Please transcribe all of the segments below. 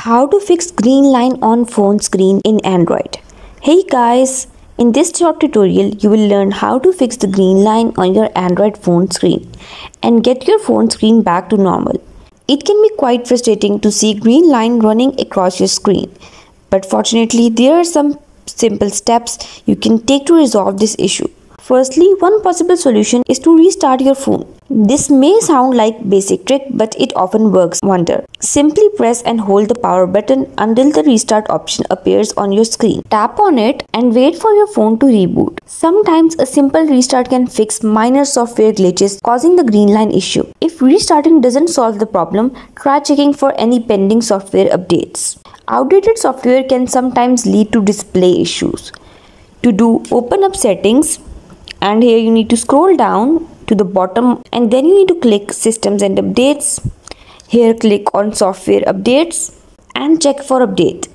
How to fix green line on phone screen in Android. Hey guys, in this short tutorial you will learn how to fix the green line on your Android phone screen and get your phone screen back to normal. It can be quite frustrating to see green line running across your screen, but fortunately there are some simple steps you can take to resolve this issue. Firstly, one possible solution is to restart your phone. This may sound like basic trick, but it often works wonder. Simply press and hold the power button until the restart option appears on your screen. Tap on it and wait for your phone to reboot. Sometimes a simple restart can fix minor software glitches causing the green line issue. If restarting doesn't solve the problem, try checking for any pending software updates. Outdated software can sometimes lead to display issues. To do, open up settings. And here you need to scroll down to the bottom and then you need to click systems and updates. Here click on software updates and check for update.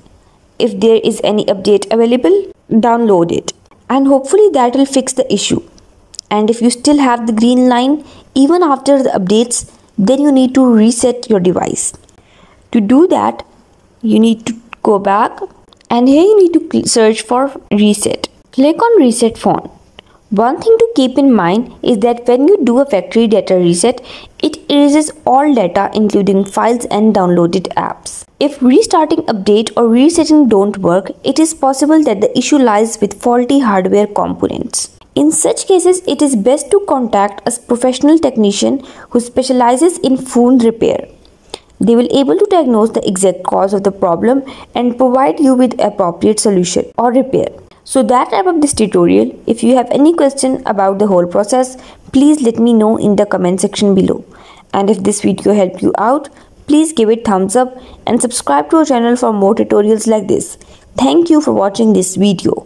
If there is any update available, download it. And hopefully that will fix the issue. And if you still have the green line even after the updates, then you need to reset your device. To do that, you need to go back and here you need to search for reset. Click on reset phone. One thing to keep in mind is that when you do a factory data reset, it erases all data including files and downloaded apps. If restarting update or resetting don't work, it is possible that the issue lies with faulty hardware components. In such cases, it is best to contact a professional technician who specializes in phone repair. They will be able to diagnose the exact cause of the problem and provide you with appropriate solution or repair. So that wraps up this tutorial. If you have any question about the whole process, please let me know in the comment section below. And if this video helped you out, please give it thumbs up and subscribe to our channel for more tutorials like this. Thank you for watching this video.